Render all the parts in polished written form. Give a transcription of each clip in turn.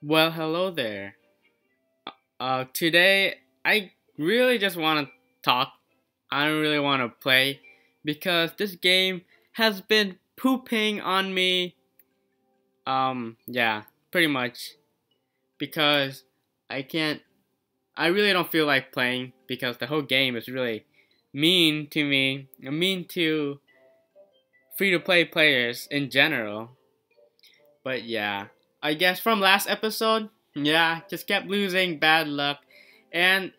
Well, hello there. Today I really just want to talk. I don't really want to play because this game has been pooping on me. Yeah, pretty much because I can't. I really don't feel like playing because the whole game is really mean to me, mean to free-to-play players in general. But yeah, I guess from last episode, yeah, just kept losing, bad luck, and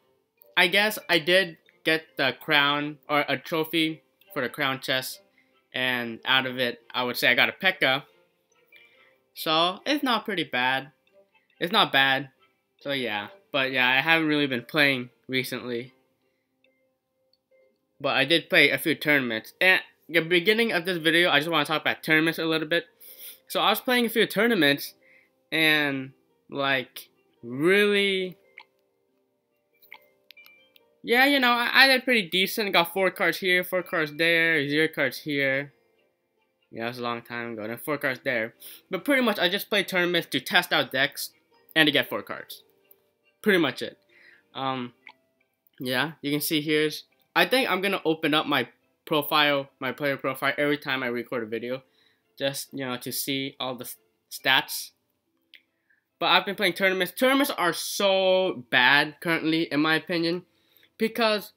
I guess I did get the crown or a trophy for the crown chest, and out of it, I would say I got a P.E.K.K.A. So it's not pretty bad. It's not bad. So yeah, but yeah, I haven't really been playing recently. But I did play a few tournaments. And the beginning of this video, I just want to talk about tournaments a little bit. So I was playing a few tournaments, and like really, yeah, I did pretty decent. Got 4 cards here, 4 cards there, 0 cards here. Yeah, that was a long time ago. Then 4 cards there. But pretty much, I just played tournaments to test out decks and to get 4 cards. Pretty much it. Yeah, you can see here's. I think I'm gonna open up my profile, my player profile, every time I record a video, just to see all the stats. But I've been playing tournaments. Tournaments are so bad currently, in my opinion, because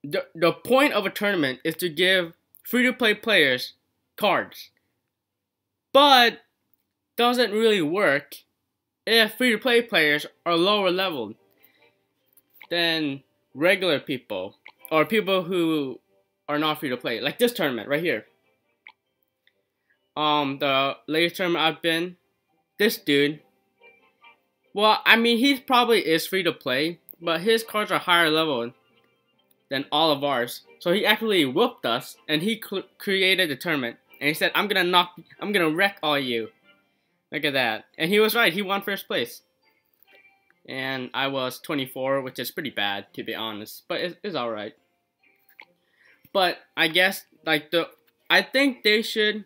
the point of a tournament is to give free-to-play players cards. But doesn't really work if free-to-play players are lower leveled than regular people or people who are not free-to-play. Like this tournament right here. The latest tournament I've been, this dude, well, I mean, he probably is free to play, but his cards are higher level than all of ours. So he actually whooped us, and he created the tournament. And he said, I'm gonna wreck all you. Look at that. And he was right, he won first place. And I was 24, which is pretty bad, to be honest. But it's alright. But I guess, I think they should,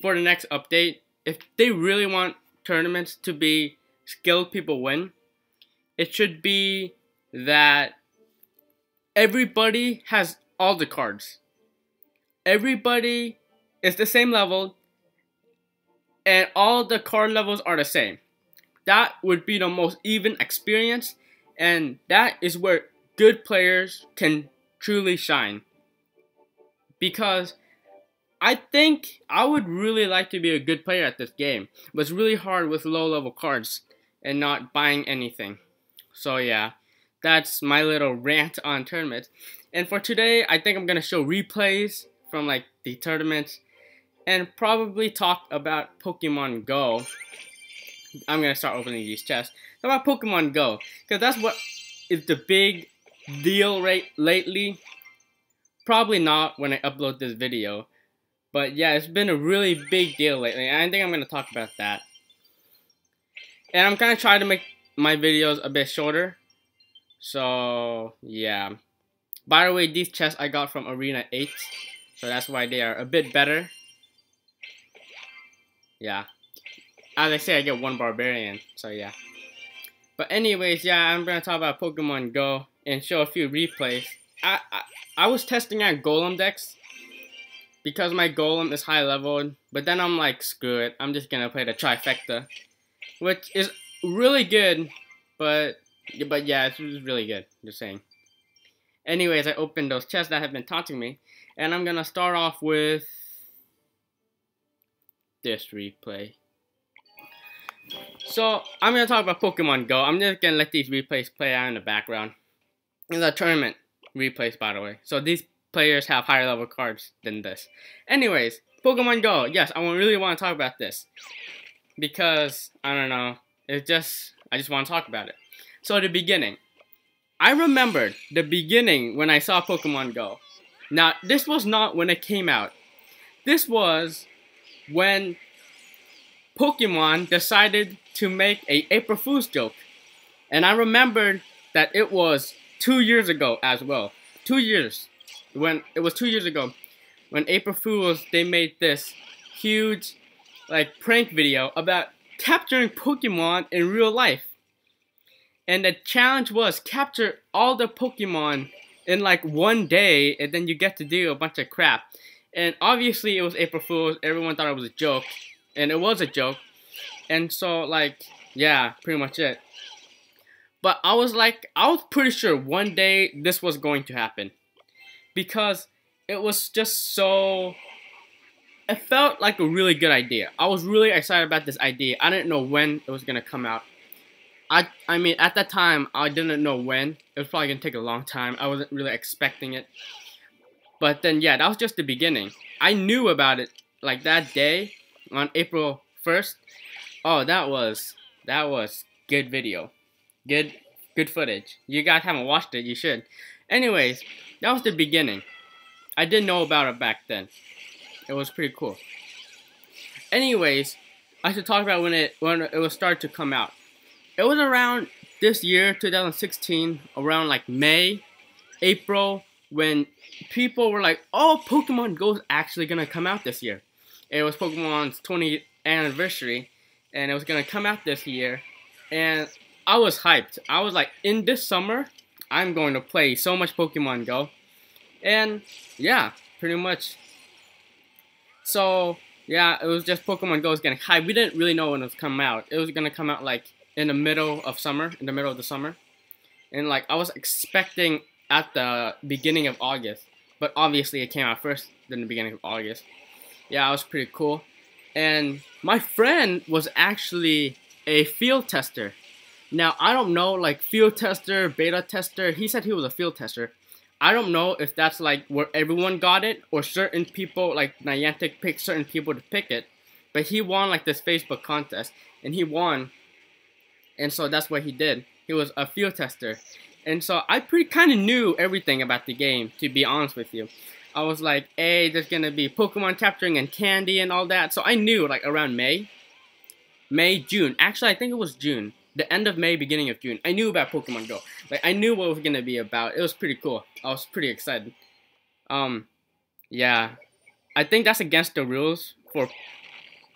for the next update, if they really want tournaments to be skilled people win, it should be that everybody has all the cards. Everybody is the same level, and all the card levels are the same. That would be the most even experience, and that is where good players can truly shine. Because I think I would really like to be a good player at this game, but it's really hard with low level cards and not buying anything. So yeah, that's my little rant on tournaments. And for today, I think I'm gonna show replays from like the tournaments and probably talk about Pokemon Go. I'm gonna start opening these chests. Talk about Pokemon Go, because that's what is the big deal lately. Probably not when I upload this video. But yeah, it's been a really big deal lately, and I think I'm going to talk about that. And I'm going to try to make my videos a bit shorter. So, yeah. By the way, these chests I got from Arena 8. So that's why they are a bit better. Yeah. As I say, I get 1 Barbarian. So, yeah. But anyways, yeah, I'm going to talk about Pokemon Go and show a few replays. I was testing out Golem decks, because my Golem is high leveled, but then I'm like, screw it, I'm just gonna play the Trifecta, which is really good, but yeah, it's really good, just saying. Anyways, I opened those chests that have been taunting me, and I'm gonna start off with this replay. So, I'm gonna talk about Pokemon Go. I'm just gonna let these replays play out in the background. It's a tournament replays, by the way. So these players have higher level cards than this. Anyways, Pokemon Go. Yes, I really want to talk about this because I don't know. I just want to talk about it. So the beginning, I remembered the beginning when I saw Pokemon Go. Now this was not when it came out. This was when Pokemon decided to make a April Fool's joke, and I remembered that it was 2 years ago as well. 2 years. When it was 2 years ago, when April Fools, they made this huge like prank video about capturing Pokemon in real life. And the challenge was capture all the Pokemon in like one day, and then you get to do a bunch of crap. And obviously it was April Fool's. Everyone thought it was a joke, and it was a joke. And so like, yeah, pretty much it. But I was pretty sure one day this was going to happen, because it was just so, it felt like a really good idea. I was really excited about this idea. I didn't know when it was gonna come out. I mean, at that time, I didn't know when. It was probably gonna take a long time. I wasn't really expecting it. But then, yeah, that was just the beginning. I knew about it like that day on April 1st. Oh, that was good video. Good footage. You guys haven't watched it, you should. Anyways, that was the beginning. I didn't know about it back then. It was pretty cool. Anyways, I should talk about when it was started to come out. It was around this year, 2016, around like May, April, when people were like, oh, Pokemon Go is actually gonna come out this year. It was Pokemon's 20th anniversary, and it was gonna come out this year, and I was hyped. I was like, in this summer, I'm going to play so much Pokemon Go. And yeah, pretty much. So yeah, it was just Pokemon Go was getting hyped. We didn't really know when it was coming out. It was gonna come out like in the middle of the summer. And like I was expecting at the beginning of August, but obviously it came out first than the beginning of August. Yeah, it was pretty cool. And my friend was actually a field tester. Now, I don't know, like, field tester, beta tester, he said he was a field tester. I don't know if that's, like, where everyone got it, or certain people, like, Niantic picked certain people to pick it. But he won, like, this Facebook contest, and he won. And so that's what he did. He was a field tester. And so I kind of knew everything about the game, to be honest with you. I was like, hey, there's gonna be Pokemon capturing and candy and all that. So I knew, like, around May, June. Actually, I think it was June. The end of May, beginning of June. I knew about Pokemon Go. Like, I knew what it was gonna be about. It was pretty cool. I was pretty excited. Yeah. I think that's against the rules for,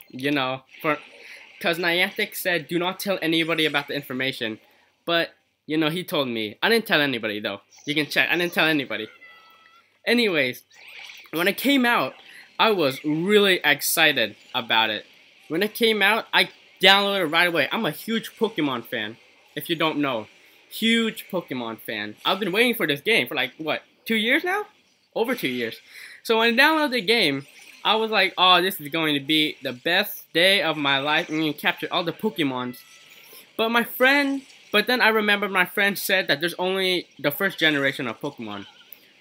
you know, because Niantic said do not tell anybody about the information. But, you know, he told me. I didn't tell anybody, though. You can check. I didn't tell anybody. Anyways, when it came out, I was really excited about it. When it came out, I downloaded it right away. I'm a huge Pokemon fan, if you don't know. Huge Pokemon fan. I've been waiting for this game for like, what, 2 years now? Over 2 years. So when I downloaded the game, I was like, oh, this is going to be the best day of my life. I'm going to capture all the Pokemons. But then I remember my friend said that there's only the first generation of Pokemon.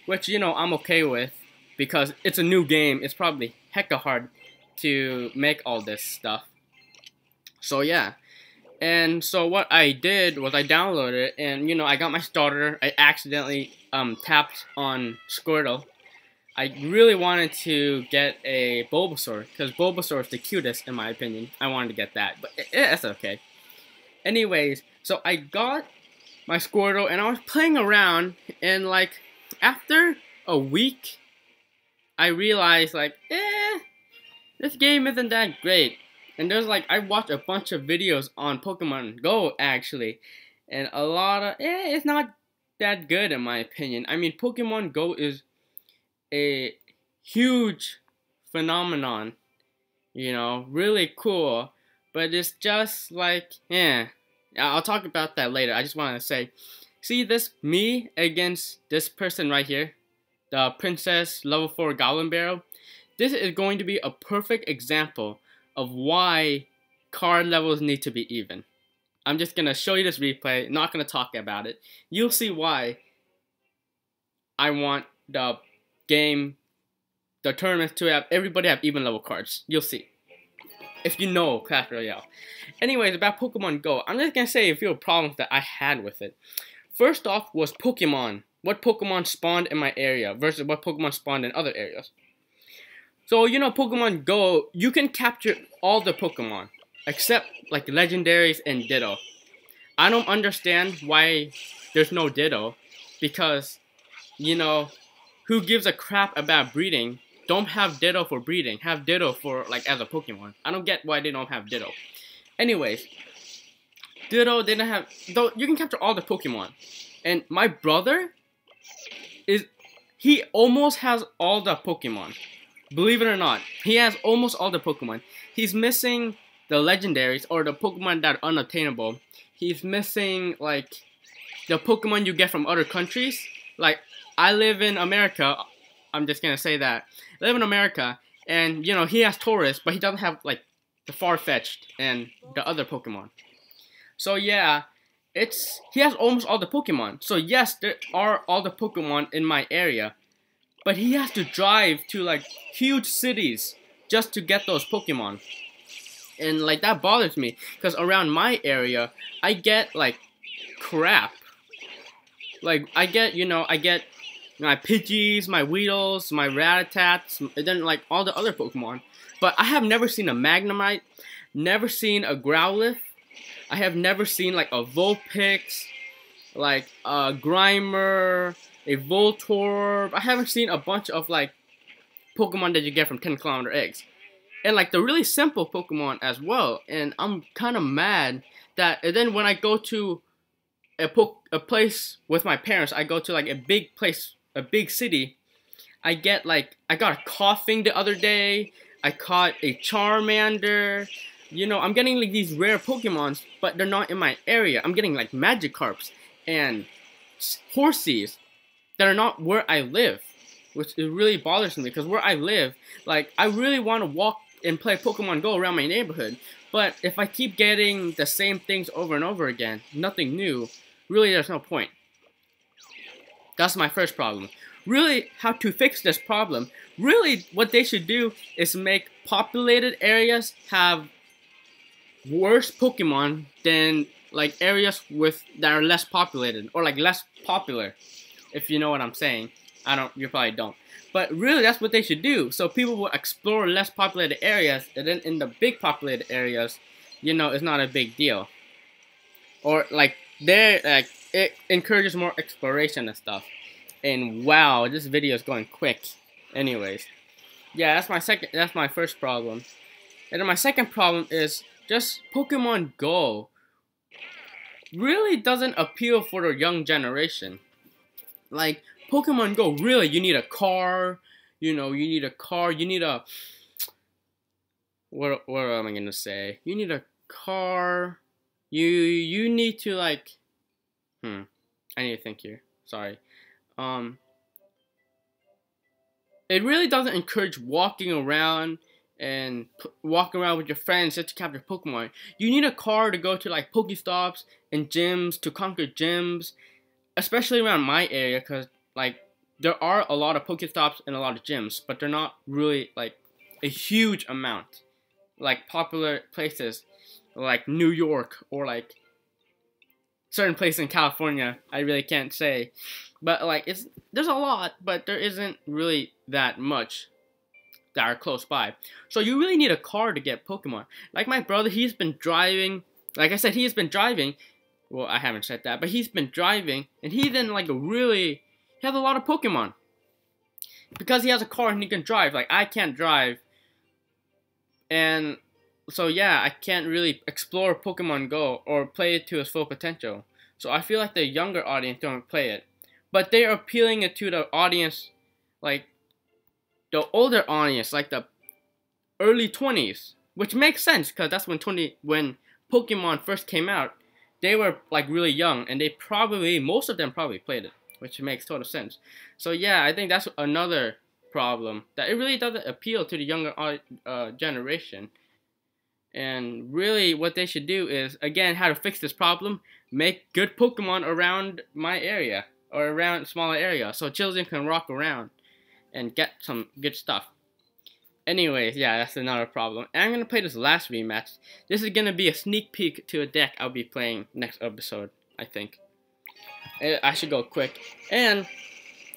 Which, you know, I'm okay with. Because it's a new game. It's probably hecka hard to make all this stuff. So yeah, and so what I did was I downloaded it, and you know, I got my starter. I accidentally tapped on Squirtle. I really wanted to get a Bulbasaur, because Bulbasaur is the cutest in my opinion. I wanted to get that, but that's okay. Anyways, so I got my Squirtle, and I was playing around, and like, after a week, I realized like, this game isn't that great. And there's like, I watched a bunch of videos on Pokemon Go actually, and a lot of, it's not that good in my opinion. I mean, Pokemon Go is a huge phenomenon, you know, really cool, but it's just like, I'll talk about that later. I just want to say, see this, me against this person right here, the Princess Level 4 Goblin Barrel. This is going to be a perfect example of why card levels need to be even. I'm just going to show you this replay, not going to talk about it. You'll see why I want the tournaments to have everybody have even level cards. You'll see. If you know Clash Royale. Anyways, about Pokemon Go, I'm just going to say a few problems that I had with it. First off was Pokemon. What Pokemon spawned in my area versus what Pokemon spawned in other areas. So, you know, Pokemon Go, you can capture all the Pokemon, except, like, legendaries and Ditto. I don't understand why there's no Ditto, because, you know, who gives a crap about breeding? Don't have Ditto for breeding, have Ditto for, like, as a Pokemon. I don't get why they don't have Ditto. Anyways, Ditto didn't have, though you can capture all the Pokemon. And my brother he almost has all the Pokemon. Believe it or not, he has almost all the Pokemon. He's missing the legendaries or the Pokemon that are unattainable. He's missing like the Pokemon you get from other countries. Like, I live in America. I'm just gonna say that. I live in America, and you know, he has Taurus, but he doesn't have like the Farfetch'd and the other Pokemon. So yeah, he has almost all the Pokemon. So yes, there are all the Pokemon in my area, but he has to drive to like huge cities just to get those Pokemon. And like that bothers me, because around my area, I get like crap. Like I get my Pidgeys, my Weedles, my Rattatas, and then like all the other Pokemon. But I have never seen a Magnemite, never seen a Growlithe. I have never seen like a Vulpix, like a Grimer, a Voltorb. I haven't seen a bunch of like Pokemon that you get from 10-kilometer eggs. And like the really simple Pokemon as well. And I'm kind of mad that, and then when I go to a place with my parents, I go to like a big place, a big city, I got a Coughing the other day, I caught a Charmander. You know, I'm getting like these rare Pokemons, but they're not in my area. I'm getting like Magikarps and Horsies that are not where I live, which it really bothers me, because where I live, like, I really want to walk and play Pokemon Go around my neighborhood, but if I keep getting the same things over and over again, nothing new, really there's no point. That's my first problem. Really, how to fix this problem, really what they should do is make populated areas have worse Pokemon than like areas that are less populated, or like less popular, if you know what I'm saying. You probably don't. But really, that's what they should do. So people will explore less populated areas, and then in the big populated areas, you know, it's not a big deal. Or like it encourages more exploration and stuff. And wow, this video is going quick. Anyways, yeah, that's my first problem. And then my second problem is just Pokemon Go really doesn't appeal for the young generation. Like, Pokemon Go, really, you need a car, you know, you need a, what am I gonna say? You need a car, you need to, like, I need to think here, sorry. It really doesn't encourage walking around with your friends just to capture Pokemon. You need a car to go to, like, Pokestops and gyms, to conquer gyms, especially around my area, because like there are a lot of Pokestops and a lot of gyms, but they're not really like a huge amount. Like popular places like New York or like certain places in California, I really can't say. But like there's a lot, but there isn't really that much that are close by. So you really need a car to get Pokemon. Like my brother, he's been driving. Like I said, he has been driving. Well, I haven't said that, but he's been driving, and he then like he has a lot of Pokemon. Because he has a car and he can drive. Like, I can't drive. And so yeah, I can't really explore Pokemon Go or play it to its full potential. So I feel like the younger audience don't play it. But they're appealing it to the audience, like the older audience, like the early 20s. Which makes sense, because that's when Pokemon first came out. They were like really young, and most of them probably played it, which makes total sense. So yeah, I think that's another problem, that it really doesn't appeal to the younger generation. And really what they should do is, again, how to fix this problem, make good Pokemon around my area, or around smaller area, so children can walk around and get some good stuff. Anyways, yeah, that's another problem. And I'm going to play this last rematch. This is going to be a sneak peek to a deck I'll be playing next episode, I think. I should go quick. And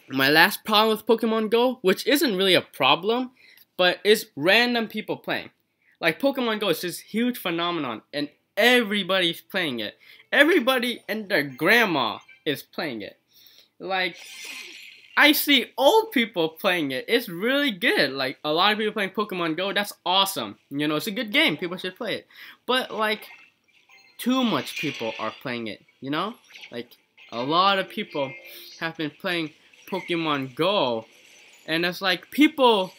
my last problem with Pokemon Go, which isn't really a problem, but is random people playing. Like, Pokemon Go is this huge phenomenon, and everybody's playing it. Everybody and their grandma is playing it. Like, I see old people playing it. It's really good. Like, a lot of people playing Pokemon Go. That's awesome. You know, it's a good game. People should play it. But, like, too much people are playing it, you know? Like, a lot of people have been playing Pokemon Go. And it's like people,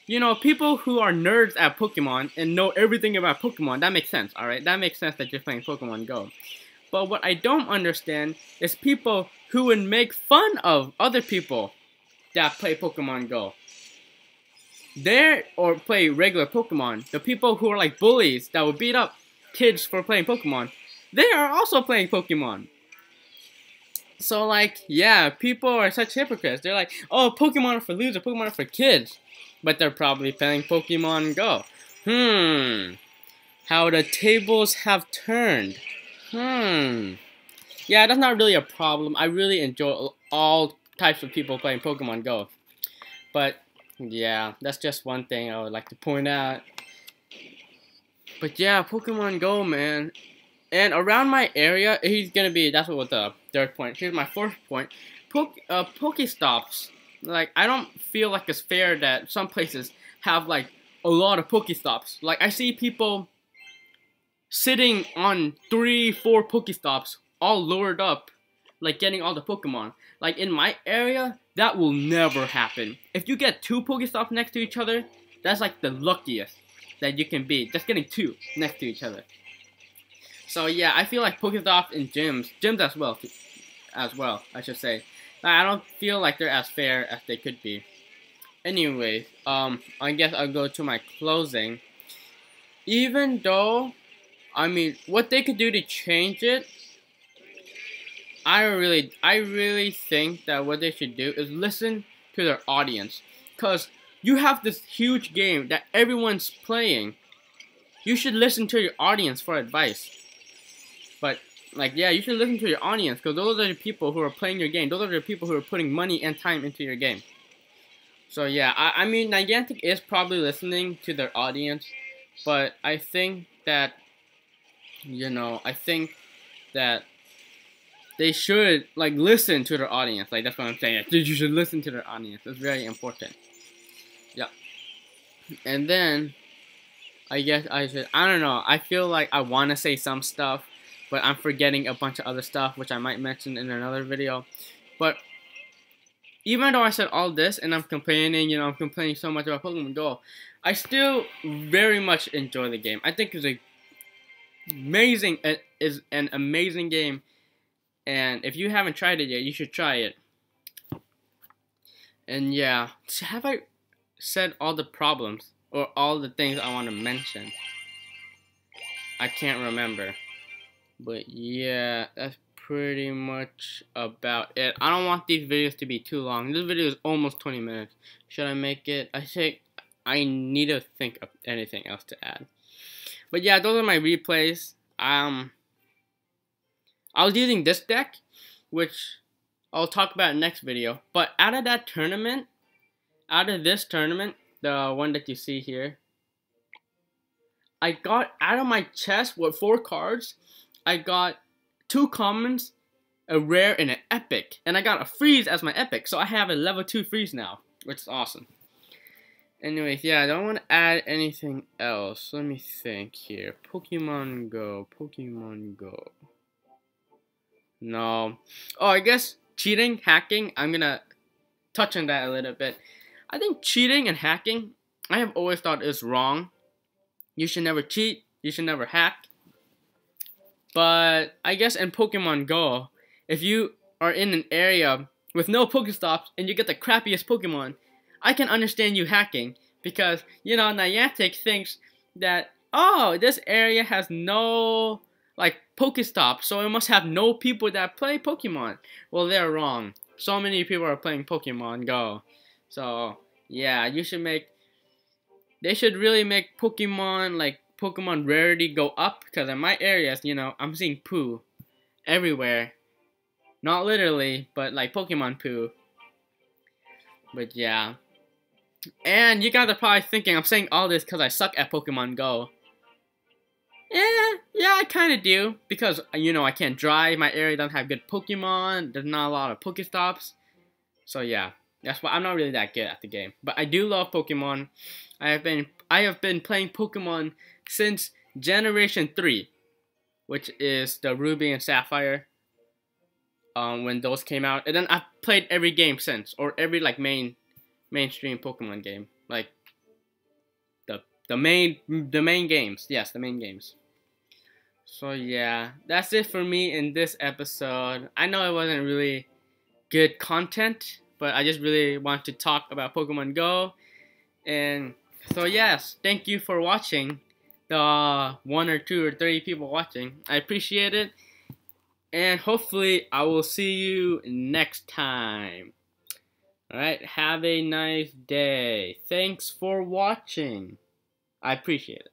you know, people who are nerds at Pokemon and know everything about Pokemon. That makes sense, alright? That makes sense that you're playing Pokemon Go. But what I don't understand is people who would make fun of other people that play Pokemon Go. Or play regular Pokemon. The people who are like bullies that would beat up kids for playing Pokemon. They are also playing Pokemon. So like, yeah, people are such hypocrites. They're like, oh, Pokemon are for losers, Pokemon are for kids. But they're probably playing Pokemon Go. How the tables have turned. Yeah, that's not really a problem. I really enjoy all types of people playing Pokemon Go. But, yeah, that's just one thing I would like to point out. But yeah, Pokemon Go, man. And around my area, that's what the third point. Here's my fourth point. Pokestops. Like, I don't feel like it's fair that some places have, like, a lot of Pokestops. Like, I see people sitting on 3-4 Pokestops, all lured up, like, getting all the Pokemon. Like, in my area, that will never happen. If you get 2 Pokestops next to each other, that's, like, the luckiest that you can be. Just getting 2 next to each other. So yeah, I feel like Pokestops in gyms as well, I should say. I don't feel like they're as fair as they could be. Anyways, I guess I'll go to my closing. Even though, I mean, what they could do to change it, I really think that what they should do is listen to their audience. Cause you have this huge game that everyone's playing. You should listen to your audience for advice. But, like, yeah, you should listen to your audience, because those are the people who are playing your game. Those are the people who are putting money and time into your game. So, yeah, I mean, Niantic is probably listening to their audience, but I think that, you know, they should, like, listen to their audience. Like, that's what I'm saying. You should listen to their audience. It's very important. Yeah. And then, I guess I don't know. I feel like I want to say some stuff, but I'm forgetting a bunch of other stuff, which I might mention in another video. But even though I said all this, and I'm complaining, you know, I'm complaining so much about Pokemon Go, I still very much enjoy the game. I think it's an amazing game, and if you haven't tried it yet, you should try it. And yeah, have I said all the problems or all the things I want to mention? I can't remember. But yeah, that's pretty much about it. I don't want these videos to be too long. This video is almost 20 minutes. Should I make it? I think I need to think of anything else to add. But yeah, those are my replays. I was using this deck, which I'll talk about next video. But out of this tournament, the one that you see here, I got out of my chest with 4 cards. I got 2 commons, a rare, and an epic. And I got a freeze as my epic. So I have a level 2 freeze now, which is awesome. Anyways, yeah, I don't want to add anything else. Let me think here. Pokemon Go. No. Oh, I guess cheating, hacking, I'm going to touch on that a little bit. I think cheating and hacking, I have always thought is wrong. You should never cheat. You should never hack. But I guess in Pokemon Go, if you are in an area with no Pokestops and you get the crappiest Pokemon, I can understand you hacking. Because, you know, Niantic thinks that, oh, this area has no, like, Pokestops, so it must have no people that play Pokemon. Well, they're wrong. So many people are playing Pokemon Go. So, yeah, they should really make Pokemon, like, Pokemon rarity go up, because in my areas, you know, I'm seeing poo everywhere. Not literally, but like Pokemon poo. But yeah. And you guys are probably thinking I'm saying all this because I suck at Pokemon Go. Yeah, I kind of do. Because, you know, I can't drive, my area doesn't have good Pokemon, there's not a lot of Pokestops. So yeah. That's why I'm not really that good at the game. But I do love Pokemon. I have been playing Pokemon since Generation 3, which is the Ruby and Sapphire. When those came out, and then I've played every game since, or every like mainstream Pokemon game, like the main games. Yes, the main games. So yeah, that's it for me in this episode. I know it wasn't really good content, but I just really want to talk about Pokemon Go. And so yes, thank you for watching. The 1 or 2 or 3 people watching, I appreciate it. And hopefully I will see you next time. Alright, have a nice day. Thanks for watching. I appreciate it.